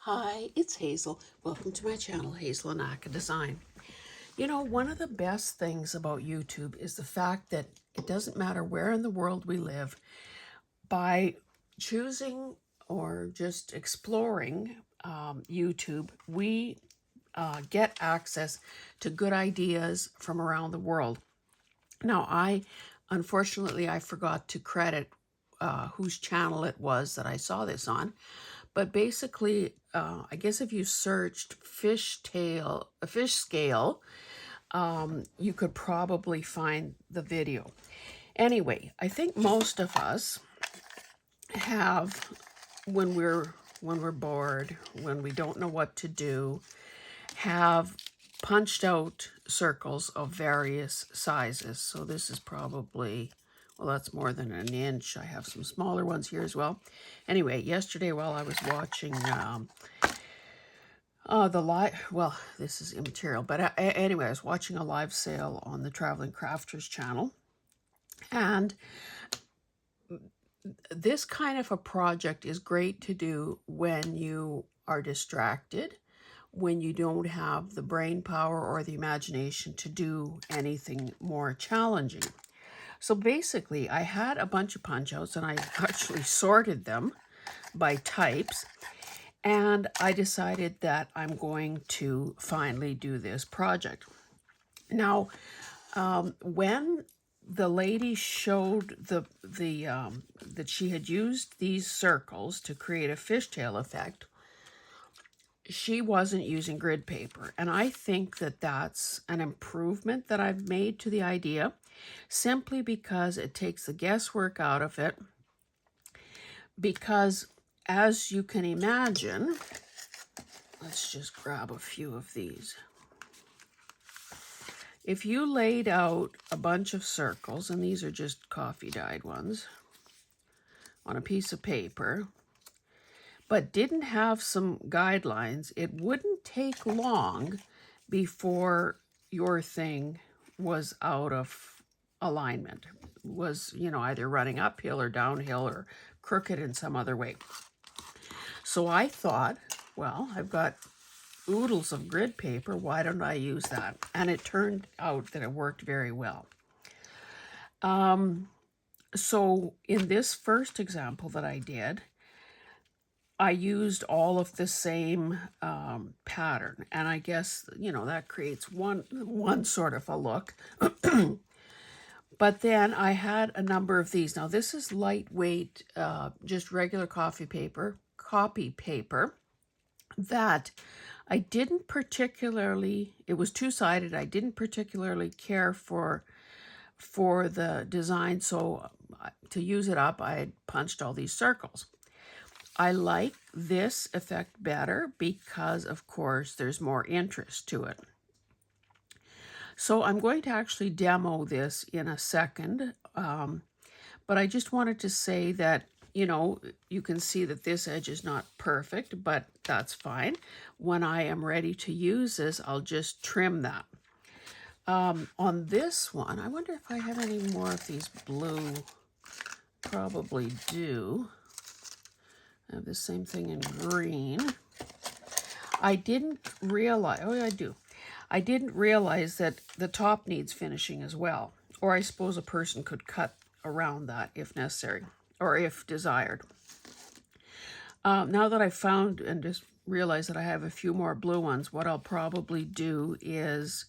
Hi, it's Hazel. Welcome to my channel, Hazel and Aka Design. You know, one of the best things about YouTube is the fact that it doesn't matter where in the world we live, by choosing or just exploring YouTube, we get access to good ideas from around the world. Now, unfortunately, I forgot to credit whose channel it was that I saw this on. But basically, I guess if you searched fish scale, you could probably find the video. Anyway, I think most of us have, when we're bored, when we don't know what to do, have punched out circles of various sizes. So this is probably, well, that's more than an inch. I have some smaller ones here as well. Anyway, yesterday while I was watching well, this is immaterial, but anyway, I was watching a live sale on the Traveling Crafters channel, and this kind of a project is great to do when you are distracted, when you don't have the brain power or the imagination to do anything more challenging. So basically, I had a bunch of punch outs and I actually sorted them by types. And I decided that I'm going to finally do this project. Now, when the lady showed that she had used these circles to create a fishtail effect, she wasn't using grid paper. And I think that that's an improvement that I've made to the idea, simply because it takes the guesswork out of it. Because as you can imagine, let's just grab a few of these. If you laid out a bunch of circles, and these are just coffee dyed ones, on a piece of paper, but didn't have some guidelines, it wouldn't take long before your thing was out of alignment, was, either running uphill or downhill or crooked in some other way. So I thought, well, I've got oodles of grid paper, why don't I use that? And it turned out that it worked very well. So in this first example that I did, I used all of the same pattern, and I guess, that creates one sort of a look. But then I had a number of these. Now this is lightweight, just regular copy paper that I didn't particularly, it was two-sided, I didn't particularly care for the design, so to use it up, I had punched all these circles. I like this effect better because, of course, there's more interest to it. So I'm going to actually demo this in a second, but I just wanted to say that, you can see that this edge is not perfect, but that's fine. When I am ready to use this, I'll just trim that. On this one, I wonder if I have any more of these blue. Probably do. I have the same thing in green. I didn't realize, oh yeah, I do. I didn't realize that the top needs finishing as well. Or I suppose a person could cut around that if necessary, or if desired. Now that I've found and just realized that I have a few more blue ones, what I'll probably do is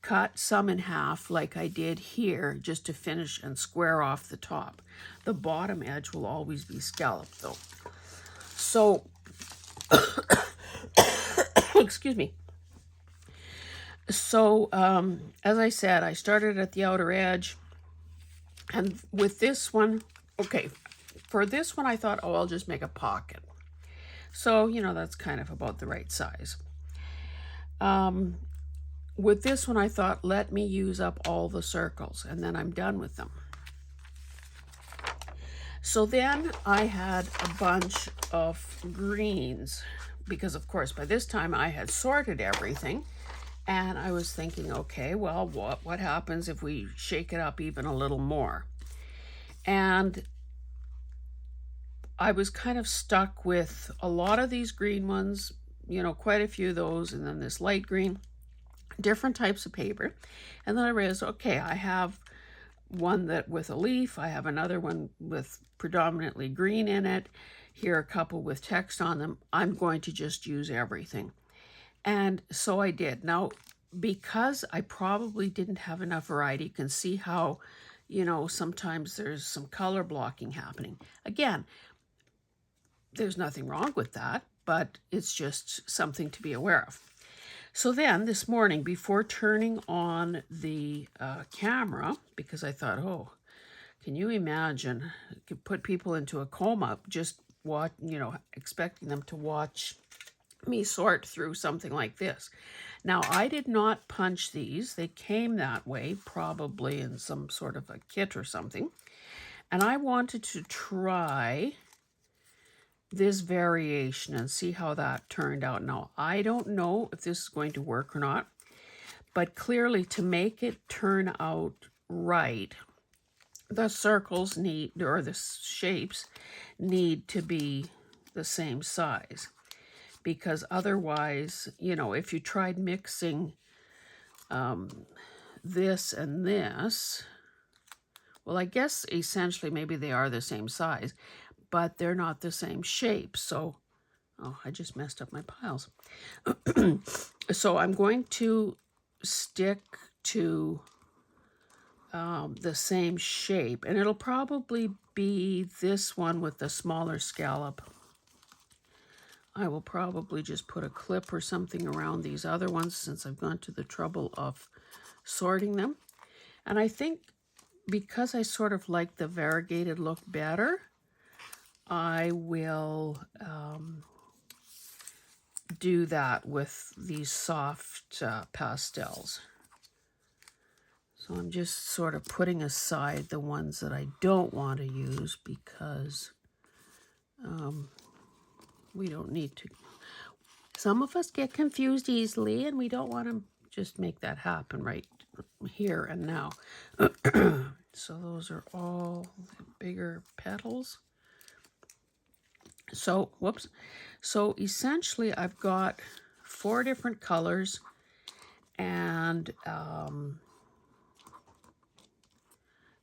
cut some in half like I did here, just to finish and square off the top. The bottom edge will always be scalloped though. So, excuse me. So, as I said, I started at the outer edge, and with this one, okay, for this one I thought, oh, I'll just make a pocket. So, that's kind of about the right size. With this one, I thought, let me use up all the circles, and then I'm done with them. So then I had a bunch of greens, because of course by this time I had sorted everything, and I was thinking, okay, well, what happens if we shake it up even a little more? And I was kind of stuck with a lot of these green ones, you know, quite a few of those, and then this light green, different types of paper. And then I realized, okay, I have one that with a leaf, I have another one with predominantly green in it, here a couple with text on them. I'm going to just use everything. And so I did. Now, because I probably didn't have enough variety, you can see how, you know, sometimes there's some color blocking happening. Again, there's nothing wrong with that, but it's just something to be aware of. So then this morning, before turning on the camera, because I thought, oh, can you imagine, it could put people into a coma just expecting them to watch me sort through something like this. Now, I did not punch these. They came that way, probably in some sort of a kit or something. And I wanted to try this variation and see how that turned out. Now, I don't know if this is going to work or not, but clearly to make it turn out right, the circles need, or the shapes need to be the same size, because otherwise, you know, if you tried mixing this and this, well, I guess essentially maybe they are the same size, but they're not the same shape. So, oh, I just messed up my piles. So I'm going to stick to the same shape, and it'll probably be this one with the smaller scallop. I will probably just put a clip or something around these other ones since I've gone to the trouble of sorting them. And I think because I sort of like the variegated look better, I will do that with these soft pastels. So I'm just sort of putting aside the ones that I don't want to use because we don't need to. Some of us get confused easily, and we don't want to just make that happen right here and now. So those are all the bigger petals. So, whoops. So essentially I've got 4 different colors, and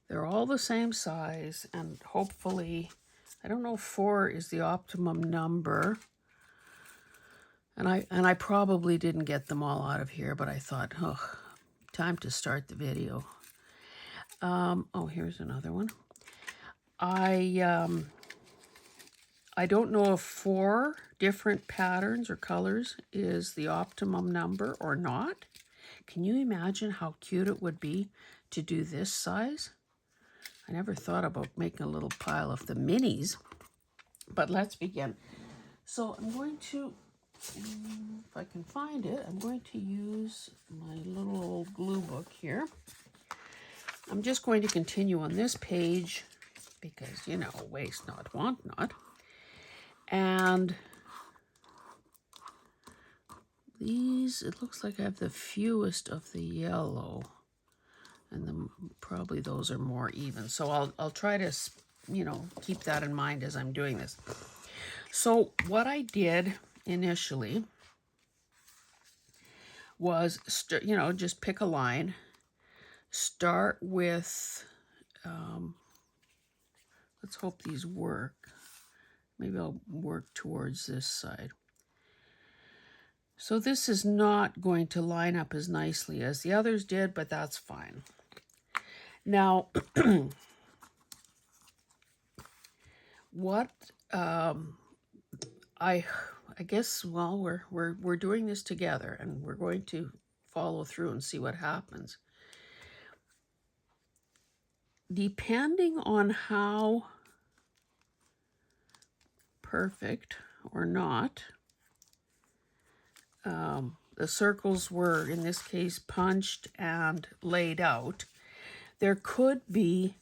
they're all the same size, and hopefully, I don't know if 4 is the optimum number. And I probably didn't get them all out of here, but I thought, oh, time to start the video. Oh, here's another one. I don't know if 4 different patterns or colors is the optimum number or not. Can you imagine how cute it would be to do this size? I never thought about making a little pile of the minis, but let's begin. So I'm going to, if I can find it, I'm going to use my little old glue book here. I'm just going to continue on this page because, you know, waste not, want not. And these, it looks like I have the fewest of the yellow, and probably those are more even. So I'll try to, you know, keep that in mind as I'm doing this. So what I did initially was, just pick a line, start with, let's hope these work. Maybe I'll work towards this side. So this is not going to line up as nicely as the others did, but that's fine. Now, what I guess, well, we're doing this together, and we're going to follow through and see what happens. Depending on how perfect or not the circles were, in this case, punched and laid out, there could be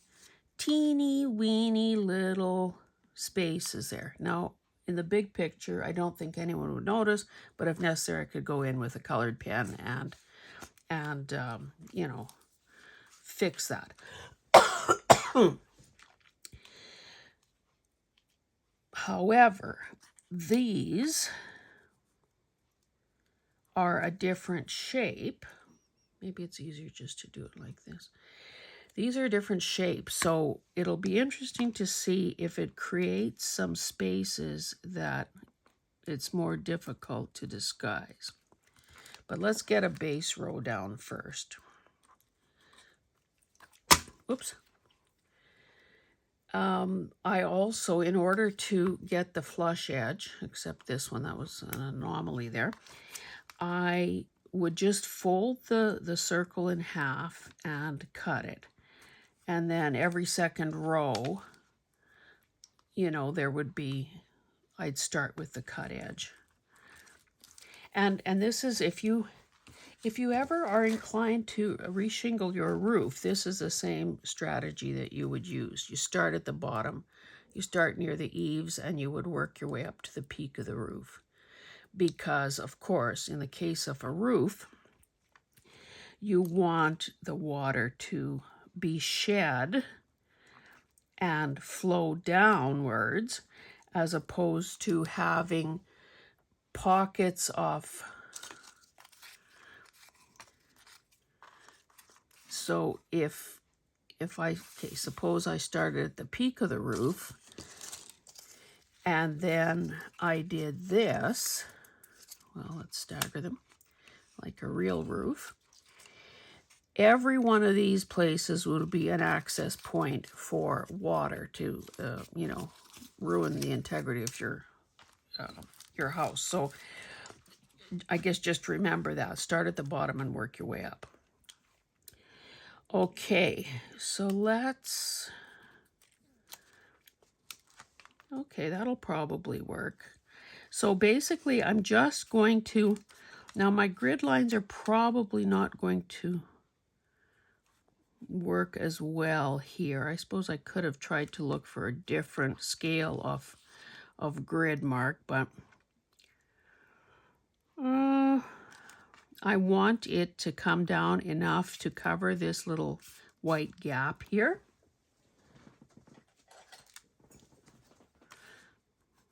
teeny weeny little spaces there. Now, in the big picture, I don't think anyone would notice, but if necessary, I could go in with a colored pen and fix that. However, these are a different shape. Maybe it's easier just to do it like this. These are different shapes, so it'll be interesting to see if it creates some spaces that it's more difficult to disguise. But let's get a base row down first. Oops. I also, in order to get the flush edge, except this one, that was an anomaly there, I would just fold the circle in half and cut it. And then every second row, you know, there would be, I'd start with the cut edge. And this is, if you ever are inclined to reshingle your roof, this is the same strategy that you would use. You start at the bottom, you start near the eaves, and you would work your way up to the peak of the roof. Because, of course, in the case of a roof, you want the water to be shed and flow downwards, as opposed to having pockets of. So if I, okay, suppose I started at the peak of the roof and then I did this, well, let's stagger them like a real roof. Every one of these places would be an access point for water to, you know, ruin the integrity of your house. So I guess just remember that. Start at the bottom and work your way up. Okay, so let's, okay, that'll probably work. So basically, I'm just going to, now my grid lines are probably not going to work as well here. I suppose I could have tried to look for a different scale of grid mark, but I want it to come down enough to cover this little white gap here.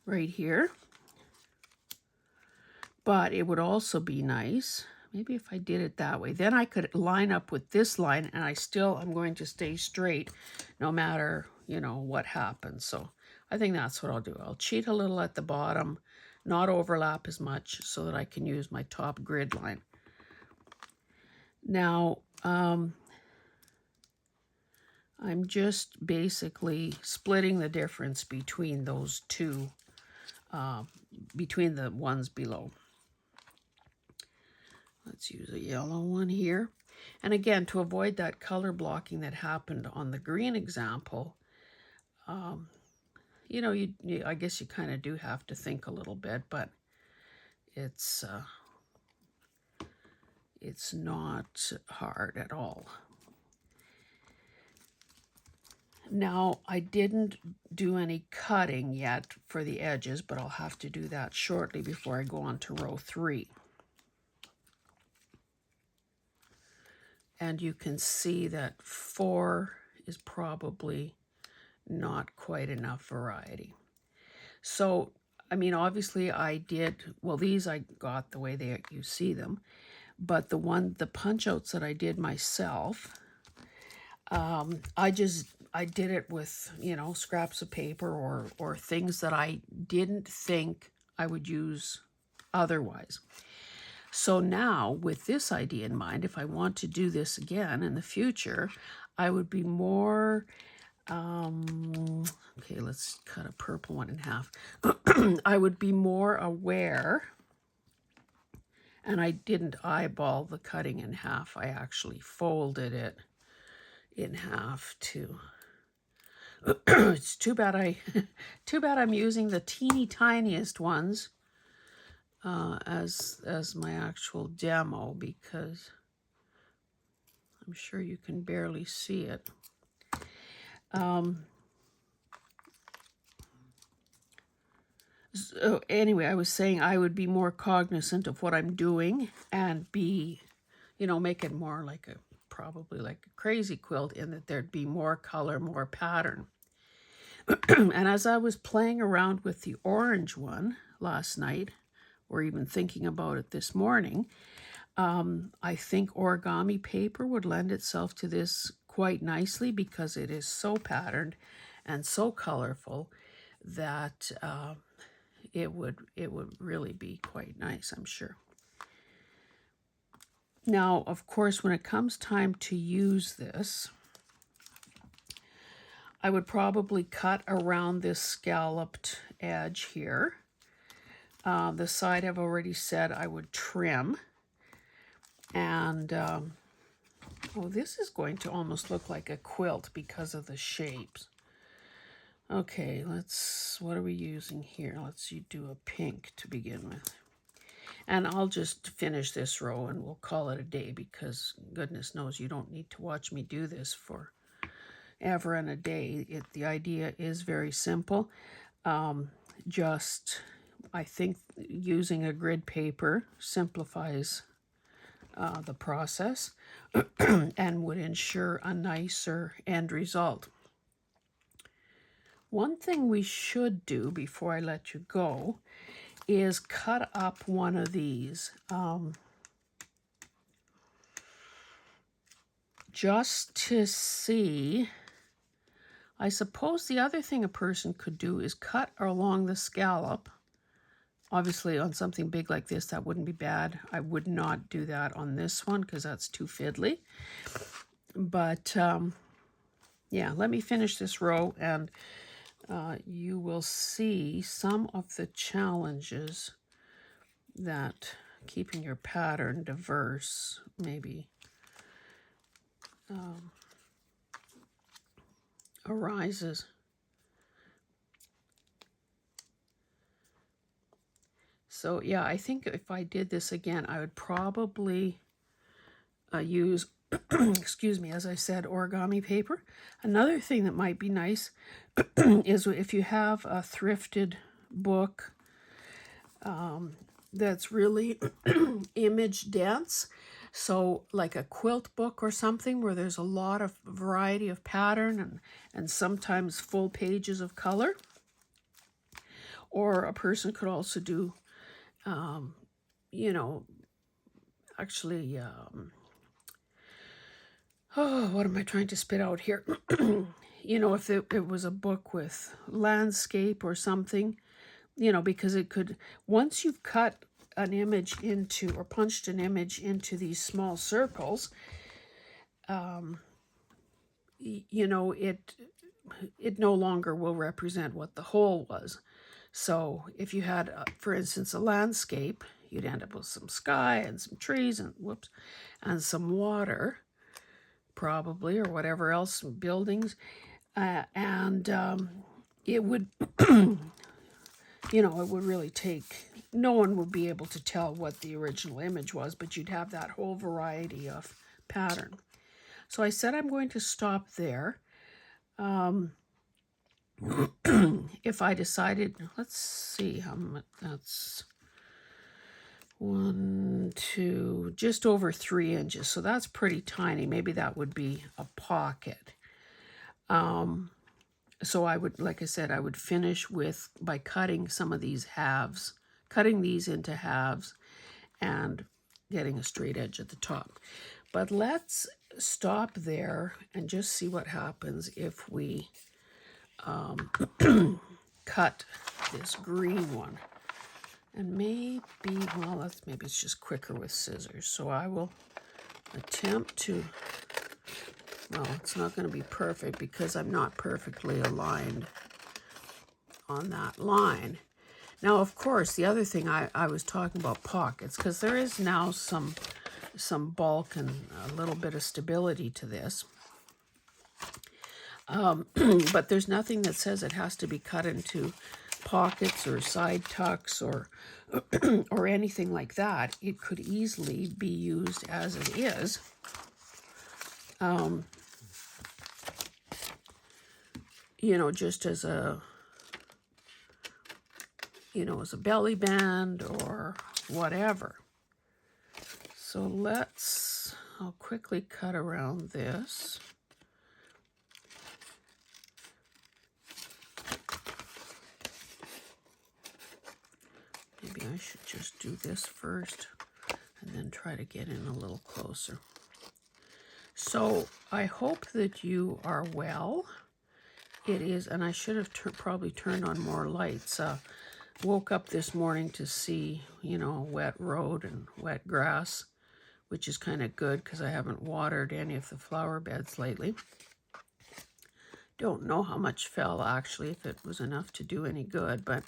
Right here. But it would also be nice, maybe if I did it that way, then I could line up with this line and I'm going to stay straight no matter, you know, what happens. So I think that's what I'll do. I'll cheat a little at the bottom, not overlap as much so that I can use my top grid line. Now, I'm just basically splitting the difference between those two, between the ones below. Let's use a yellow one here. And again, to avoid that color blocking that happened on the green example, you know, I guess you kind of do have to think a little bit, but it's not hard at all. Now, I didn't do any cutting yet for the edges, but I'll have to do that shortly before I go on to row 3. And you can see that 4 is probably not quite enough variety. So, I mean, obviously I did, well, these I got the way you see them, but the punch outs that I did myself, I did it with, you know, scraps of paper or things that I didn't think I would use otherwise. So now, with this idea in mind, if I want to do this again in the future, I would be more, okay, let's cut a purple one in half. I would be more aware, and I didn't eyeball the cutting in half. I actually folded it in half too. It's too bad I'm using the teeny tiniest ones as my actual demo, because I'm sure you can barely see it. So anyway, I was saying I would be more cognizant of what I'm doing and be, you know, make it more like probably like a crazy quilt, in that there'd be more color, more pattern. And as I was playing around with the orange one last night, or even thinking about it this morning, I think origami paper would lend itself to this quite nicely because it is so patterned and so colorful that it would really be quite nice, I'm sure. Now, of course, when it comes time to use this, I would probably cut around this scalloped edge here. The side I've already said I would trim. And, oh, this is going to almost look like a quilt because of the shapes. Okay, what are we using here? Let's do a pink to begin with. And I'll just finish this row and we'll call it a day because goodness knows you don't need to watch me do this for ever and a day. The idea is very simple. Just, I think using a grid paper simplifies the process and would ensure a nicer end result. One thing we should do before I let you go is cut up one of these. Just to see, I suppose the other thing a person could do is cut along the scallop. Obviously on something big like this, that wouldn't be bad. I would not do that on this one because that's too fiddly. But yeah, let me finish this row and you will see some of the challenges that keeping your pattern diverse maybe arises. So yeah, I think if I did this again, I would probably use, excuse me, as I said, origami paper. Another thing that might be nice is if you have a thrifted book that's really image dense, so like a quilt book or something where there's a lot of variety of pattern and sometimes full pages of color. Or a person could also do, you know, actually, oh, what am I trying to spit out here? You know, if it was a book with landscape or something, you know, because it could, once you've cut an image into, or punched an image into these small circles, you know, it no longer will represent what the whole was. So if you had, for instance, a landscape, you'd end up with some sky and some trees and and some water, probably, or whatever else, some buildings, and it would, you know, it would really take, no one would be able to tell what the original image was, but you'd have that whole variety of pattern. So I said I'm going to stop there. If I decided, let's see how much, that's 1, 2, just over 3 inches. So that's pretty tiny. Maybe that would be a pocket. So I would, like I said, I would finish with, by cutting some of these halves, cutting these into halves and getting a straight edge at the top. But let's stop there and just see what happens if we cut this green one. And maybe, well, maybe it's just quicker with scissors. So I will attempt to, well, it's not going to be perfect because I'm not perfectly aligned on that line. Now, of course, the other thing I was talking about pockets, because there is now some bulk and a little bit of stability to this. But there's nothing that says it has to be cut into pockets or side tucks or or anything like that. It could easily be used as it is. You know, just as a, you know, as a belly band or whatever. So I'll quickly cut around this. I should just do this first and then try to get in a little closer. So I hope that you are well. It is, and I should have probably turned on more lights. Woke up this morning to see, you know, a wet road and wet grass, which is kind of good because I haven't watered any of the flower beds lately. Don't know how much fell actually, if it was enough to do any good, but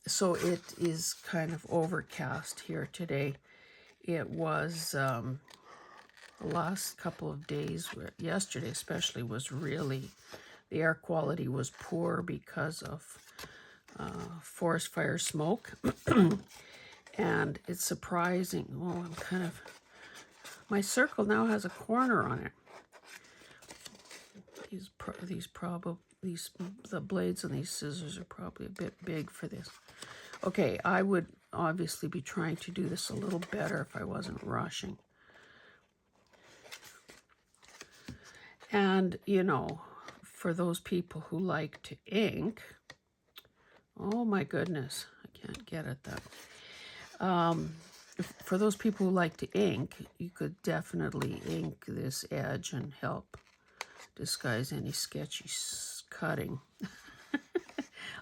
so it is kind of overcast here today. It was the last couple of days, yesterday especially, was really, the air quality was poor because of forest fire smoke. And it's surprising. Well, I'm kind of, my circle now has a corner on it. The blades on these scissors are probably a bit big for this. Okay, I would obviously be trying to do this a little better if I wasn't rushing. And, you know, for those people who like to ink, oh my goodness, I can't get at that. For those people who like to ink, you could definitely ink this edge and help disguise any sketchy cutting.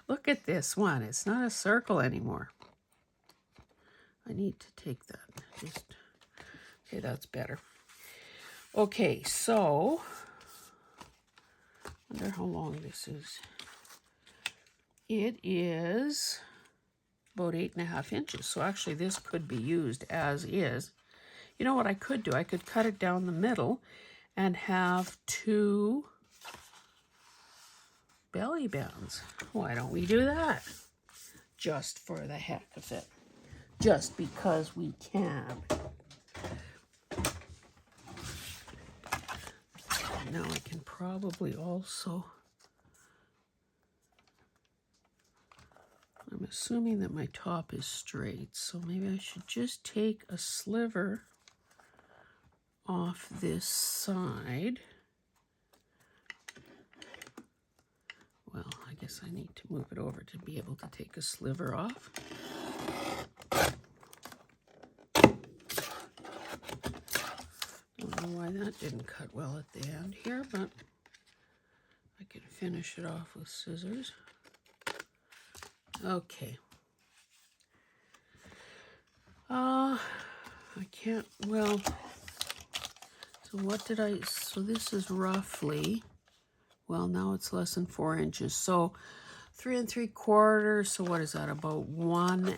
Look at this one. It's not a circle anymore. I need to take that. Okay, that's better. Okay, so I wonder how long this is. It is about 8.5 inches. So actually this could be used as is. You know what I could do? I could cut it down the middle and have 2 belly bands. Why don't we do that? Just for the heck of it. Just because we can. Now I can probably also, I'm assuming that my top is straight, so maybe I should just take a sliver off this side. Well, I guess I need to move it over to be able to take a sliver off. Don't know why that didn't cut well at the end here, but I can finish it off with scissors. Okay. I can't, well, so what did so this is roughly, well, now it's less than 4 inches. So 3 3/4. So what is that? About 1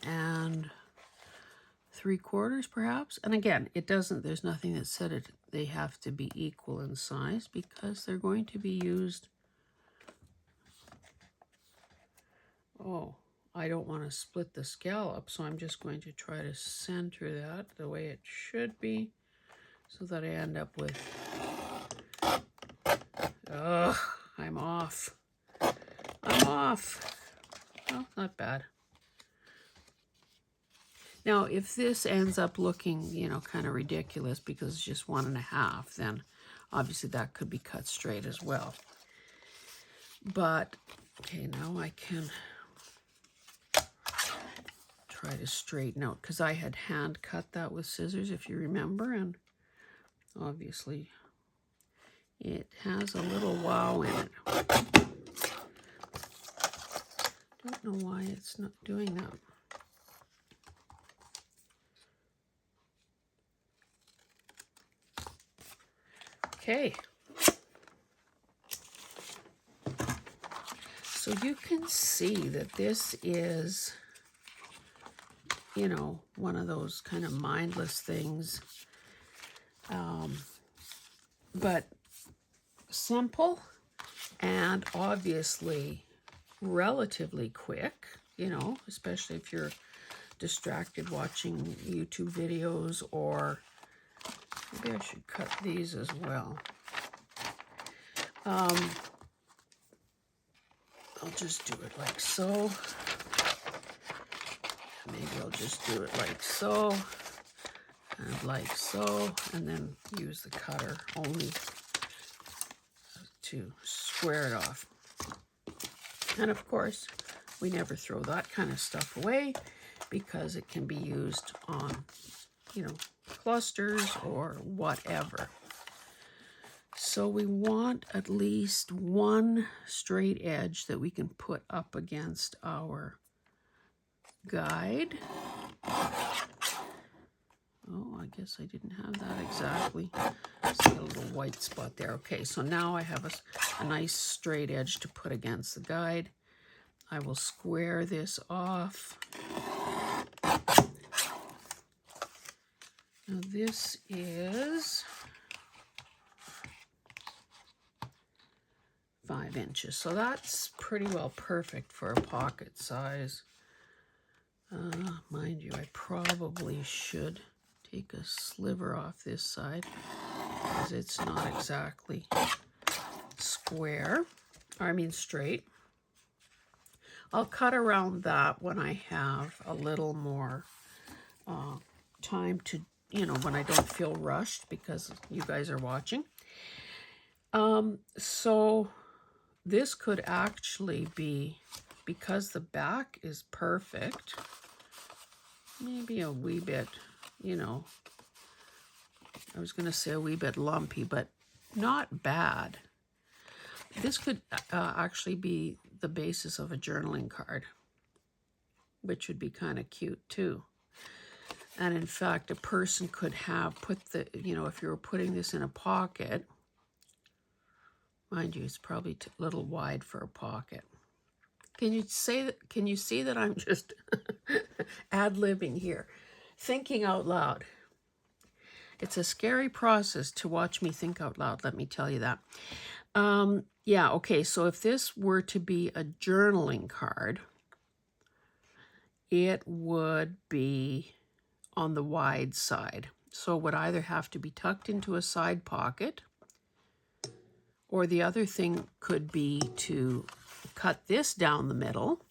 3/4 perhaps. And again, it doesn't, there's nothing that said they have to be equal in size because they're going to be used. Oh, I don't want to split the scallop, so I'm just going to try to center that the way it should be so that I end up with, ugh, I'm off. I'm off. Well, not bad. Now, if this ends up looking, you know, kind of ridiculous because it's just 1 1/2, then obviously that could be cut straight as well. But, okay, now I can try to straighten out because I had hand cut that with scissors, if you remember, and obviously it has a little wow in it. Don't know why it's not doing that. Okay. So you can see that this is, you know, one of those kind of mindless things, but simple and obviously relatively quick, you know, especially if you're distracted watching YouTube videos, or maybe I should cut these as well. I'll just do it like so. Maybe I'll just do it like so, and like so, and then use the cutter only to square it off. And of course, we never throw that kind of stuff away. because it can be used on, you know, clusters or whatever. So we want at least one straight edge that we can put up against our guide. Oh, I guess I didn't have that exactly. See a little white spot there. Okay, so now I have a nice straight edge to put against the guide. I will square this off. Now this is 5 inches, so that's pretty well perfect for a pocket size. Mind you, I probably should take a sliver off this side because it's not exactly square, I mean straight. I'll cut around that when I have a little more time to, you know, when I don't feel rushed because you guys are watching. So this could actually be, because the back is perfect, maybe a wee bit, you know, I was going to say a wee bit lumpy, but not bad. This could actually be the basis of a journaling card, which would be kind of cute too. And in fact, a person could have put the, you know, if you were putting this in a pocket, mind you, it's probably a little wide for a pocket. Can you see that I'm just ad-libbing here, thinking out loud? It's a scary process to watch me think out loud, let me tell you that. Yeah, okay, so if this were to be a journaling card, it would be on the wide side. So it would either have to be tucked into a side pocket, or the other thing could be to cut this down the middle.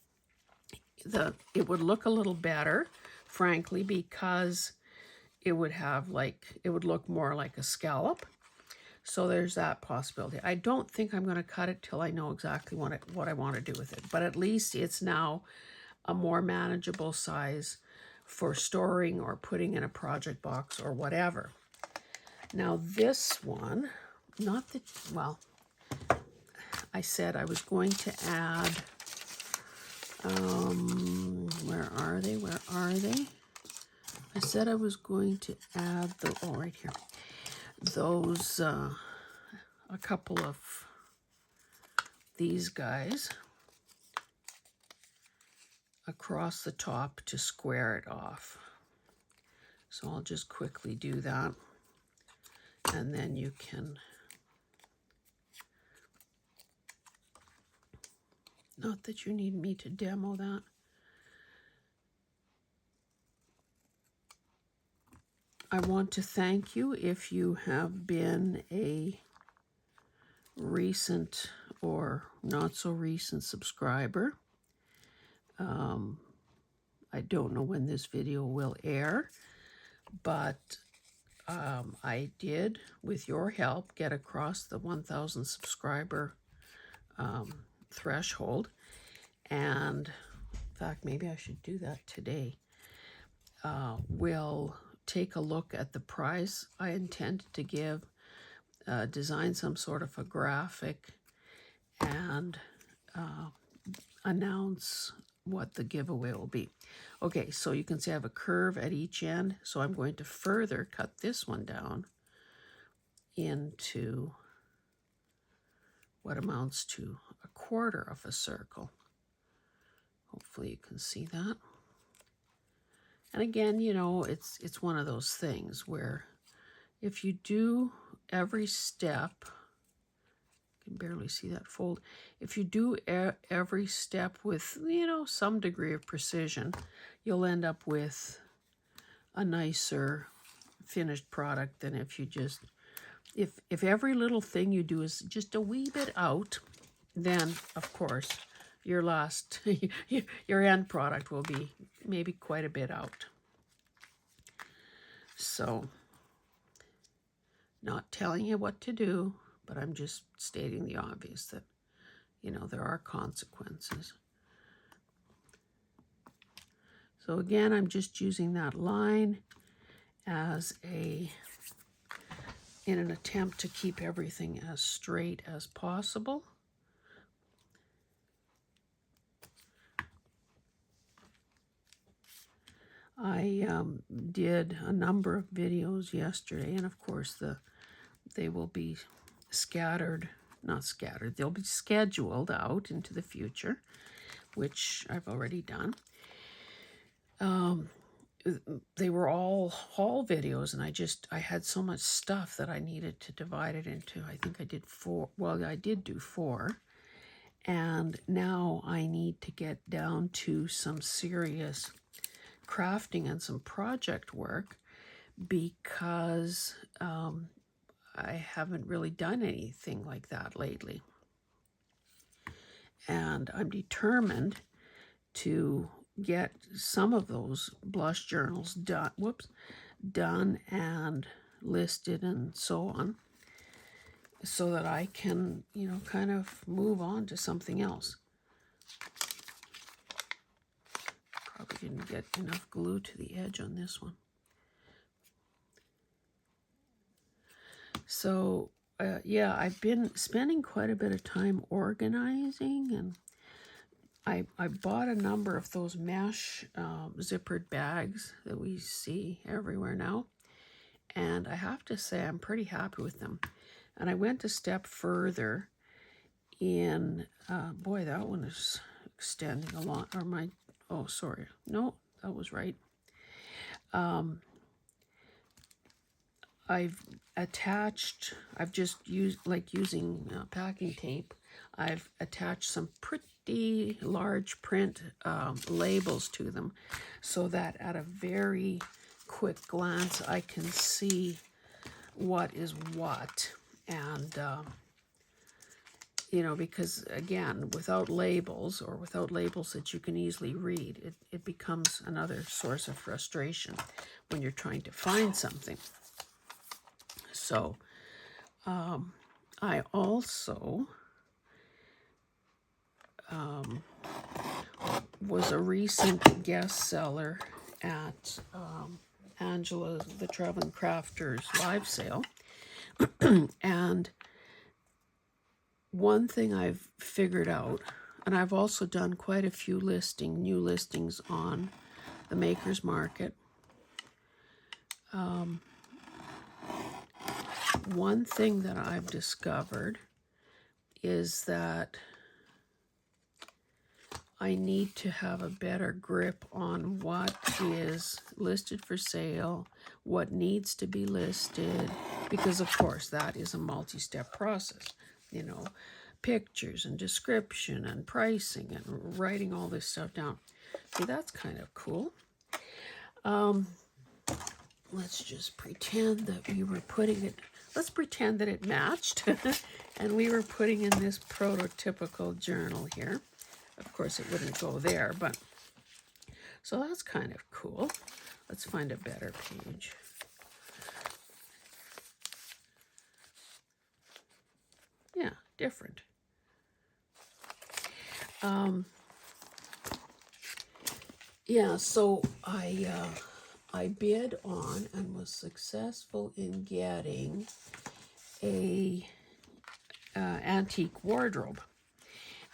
It would look a little better, frankly, because it would have it would look more like a scallop. So there's that possibility. I don't think I'm going to cut it till I know exactly what I want to do with it. But at least it's now a more manageable size for storing or putting in a project box or whatever. Now this one, not that, well, I said I was going to add, where are they? I said I was going to add right here, those, a couple of these guys across the top to square it off. So I'll just quickly do that, and then you can, not that you need me to demo that. I want to thank you if you have been a recent or not so recent subscriber. I don't know when this video will air, but I did, with your help, get across the 1,000 subscriber threshold. And in fact, maybe I should do that today. We'll take a look at the prize I intended to give, design some sort of a graphic, and announce what the giveaway will be. Okay, so you can see I have a curve at each end, so I'm going to further cut this one down into what amounts to a quarter of a circle. Hopefully you can see that. And again, you know, it's one of those things where if you do every step, I can barely see that fold. If you do every step with, you know, some degree of precision, you'll end up with a nicer finished product than if you just, if every little thing you do is just a wee bit out, then of course your last, your end product will be maybe quite a bit out. So, not telling you what to do, but I'm just stating the obvious that, you know, there are consequences. So again, I'm just using that line as in an attempt to keep everything as straight as possible. I did a number of videos yesterday, and of course they will be they'll be scheduled out into the future, which I've already done. They were all haul videos, and I had so much stuff that I needed to divide it into, I think I did 4, well, I did do 4, and now I need to get down to some serious crafting and some project work, because I haven't really done anything like that lately. And I'm determined to get some of those blush journals done and listed and so on, so that I can, kind of move on to something else. Probably didn't get enough glue to the edge on this one. So, yeah, I've been spending quite a bit of time organizing, and I bought a number of those mesh zippered bags that we see everywhere now, and I have to say I'm pretty happy with them. And I went a step further in, boy, that one is extending a lot, or oh, sorry, no, that was right. I've just used, using packing tape, I've attached some pretty large print labels to them, so that at a very quick glance I can see what is what. And because again, without labels, or without labels that you can easily read, it becomes another source of frustration when you're trying to find something. So I also was a recent guest seller at Angela the Traveling Crafter's live sale. And one thing I've figured out, and I've also done quite a few new listings on the Maker's Market. One thing that I've discovered is that I need to have a better grip on what is listed for sale, what needs to be listed, because of course that is a multi-step process. Pictures and description and pricing and writing all this stuff down. See, that's kind of cool. Let's just pretend that let's pretend that it matched and we were putting in this prototypical journal here. Of course, it wouldn't go there, but so that's kind of cool. Let's find a better page. Yeah, different. Yeah, so I bid on and was successful in getting a antique wardrobe.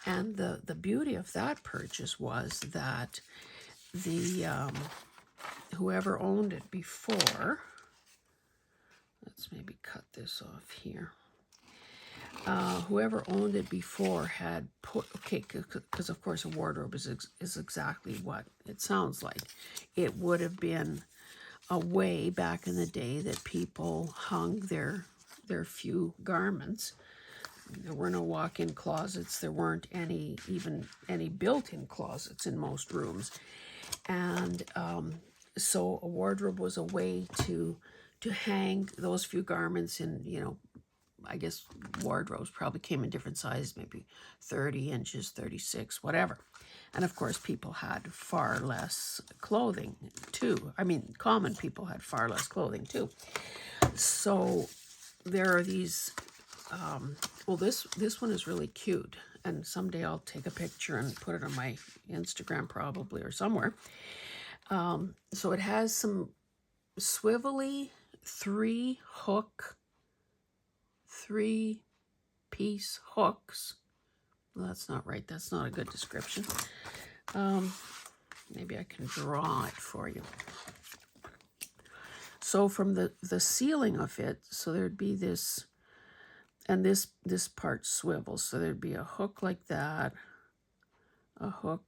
And the beauty of that purchase was that the whoever owned it before, let's maybe cut this off here. Whoever owned it before had put, because of course a wardrobe is exactly what it sounds like. It would have been a way back in the day that people hung their few garments. There were no walk-in closets. There weren't any built-in closets in most rooms. And so a wardrobe was a way to hang those few garments in, I guess wardrobes probably came in different sizes, maybe 30 inches, 36, whatever. And of course, people had far less clothing too. I mean, common people had far less clothing too. So there are these, well, this one is really cute. And someday I'll take a picture and put it on my Instagram probably or somewhere. So it has some swivelly 3-piece hooks. Well, that's not right. That's not a good description. Maybe I can draw it for you. So from the ceiling of it, so there'd be this, and this part swivels. So there'd be a hook like that, a hook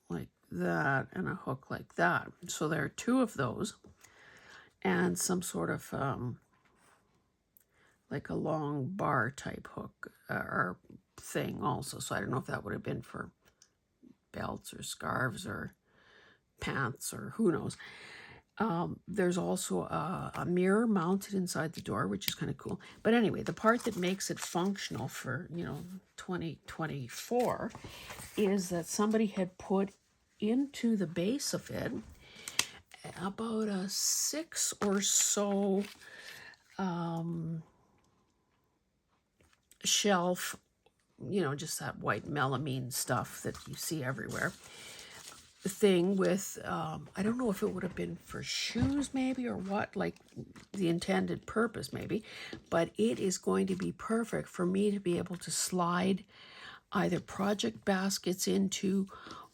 like that, and a hook like that. So there are 2 of those, and some sort of like a long bar type hook or thing also. So I don't know if that would have been for belts or scarves or pants or who knows. There's also a mirror mounted inside the door, which is kind of cool. But anyway, the part that makes it functional for, 2024 is that somebody had put into the base of it about a 6 or so shelf, just that white melamine stuff that you see everywhere thing with, I don't know if it would have been for shoes maybe or what, like the intended purpose maybe, but it is going to be perfect for me to be able to slide either project baskets into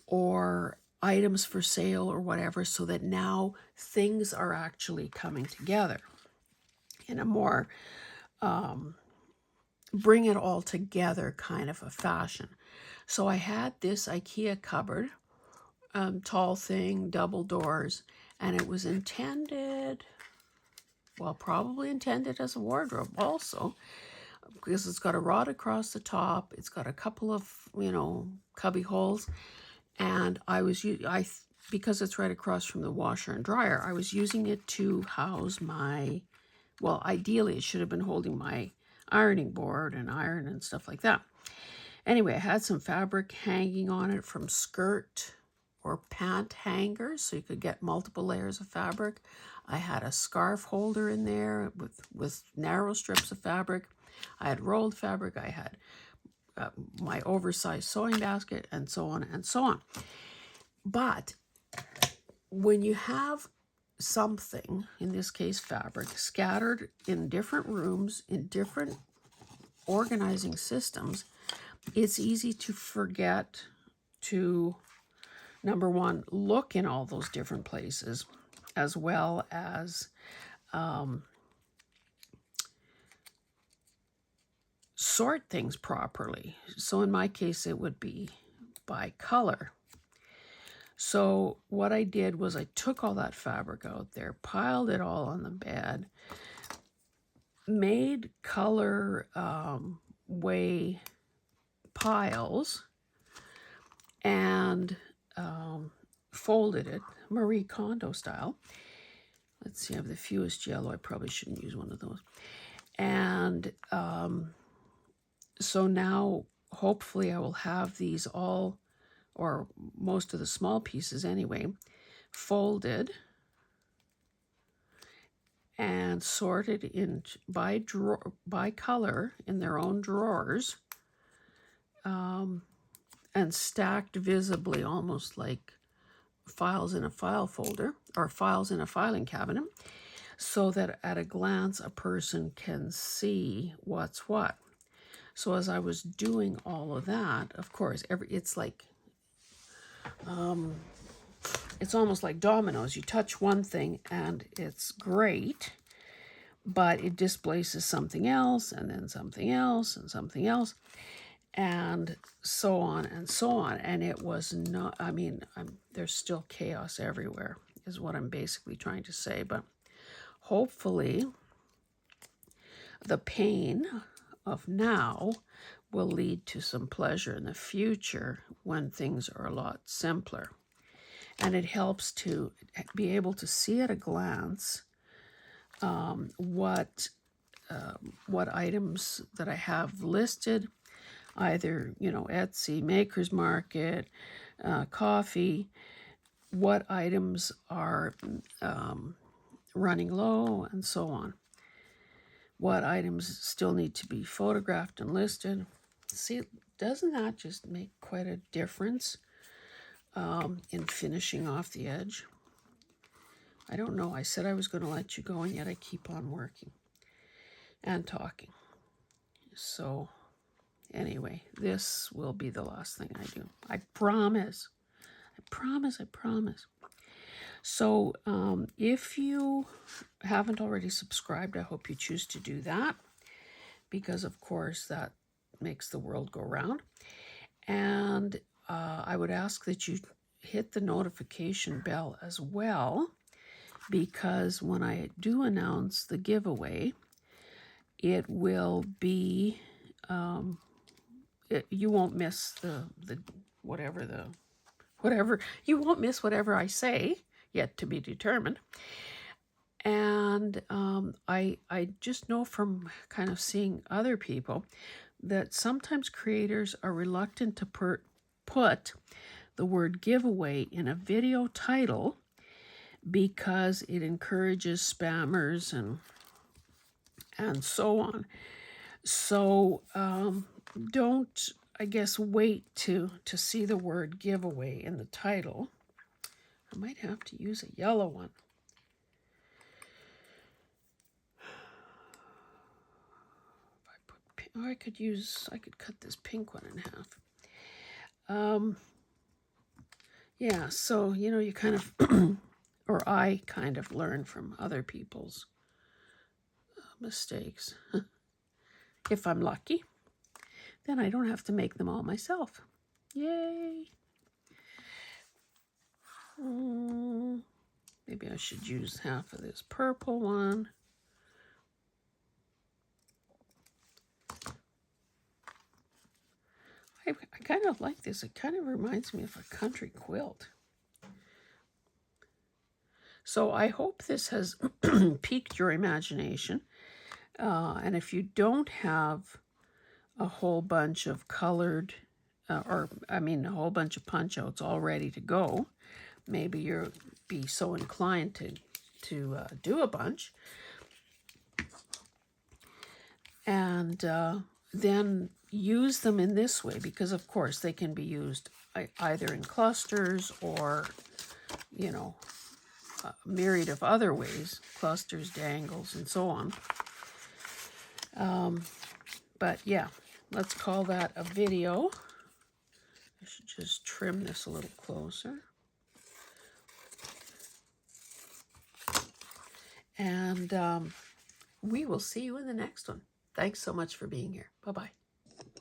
or items for sale or whatever, so that now things are actually coming together in a more bring it all together kind of a fashion. So I had this IKEA cupboard, tall thing, double doors, and it was intended, well, probably intended as a wardrobe also, because it's got a rod across the top. It's got a couple of, cubby holes, and because it's right across from the washer and dryer, I was using it to house my, well, ideally it should have been holding my ironing board and iron and stuff like that. Anyway, I had some fabric hanging on it from skirt or pant hangers, so you could get multiple layers of fabric. I had a scarf holder in there with narrow strips of fabric. I had rolled fabric. I had my oversized sewing basket, and so on and so on. But when you have something, in this case fabric, scattered in different rooms, in different organizing systems, it's easy to forget to, number one, look in all those different places, as well as sort things properly. So in my case, it would be by color. So what I did was I took all that fabric out there, piled it all on the bed, made color way piles, and folded it Marie Kondo style. Let's see, I have the fewest yellow. I probably shouldn't use one of those. And so now hopefully I will have these all, or most of the small pieces anyway, folded and sorted in by color in their own drawers, and stacked visibly, almost like files in a file folder or files in a filing cabinet, so that at a glance a person can see what's what. So as I was doing all of that, of course, it's like it's almost like dominoes. You touch one thing and it's great, but it displaces something else, and then something else, and something else, and so on and so on. And it was not, there's still chaos everywhere, is what I'm basically trying to say. But hopefully the pain of now will lead to some pleasure in the future when things are a lot simpler. And it helps to be able to see at a glance what items that I have listed, either, Etsy, Maker's Market, coffee, what items are running low, and so on. What items still need to be photographed and listed. See, doesn't that just make quite a difference? in finishing off the edge. I don't know. I said I was going to let you go, and yet I keep on working and talking. So anyway, this will be the last thing I do. I promise. I promise. I promise. So if you haven't already subscribed, I hope you choose to do that, because of course that makes the world go round. And I would ask that you hit the notification bell as well, because when I do announce the giveaway, it will be, you won't miss the whatever, you won't miss whatever I say, yet to be determined. And I just know from kind of seeing other people that sometimes creators are reluctant to put the word giveaway in a video title because it encourages spammers and so on. So don't, I guess, wait to see the word giveaway in the title. I might have to use a yellow one. Or I could cut this pink one in half. Yeah, so, you know, you kind of, or I kind of learn from other people's mistakes. If I'm lucky, then I don't have to make them all myself. Yay! Maybe I should use half of this purple one. I kind of like this. It kind of reminds me of a country quilt. So I hope this has piqued your imagination. And if you don't have a whole bunch of colored, a whole bunch of punch outs all ready to go, maybe you'll be so inclined to do a bunch. And then use them in this way, because of course they can be used either in clusters or, you know, a myriad of other ways, clusters, dangles, and so on. But yeah, let's call that a video. I should just trim this a little closer. And we will see you in the next one. Thanks so much for being here. Bye-bye.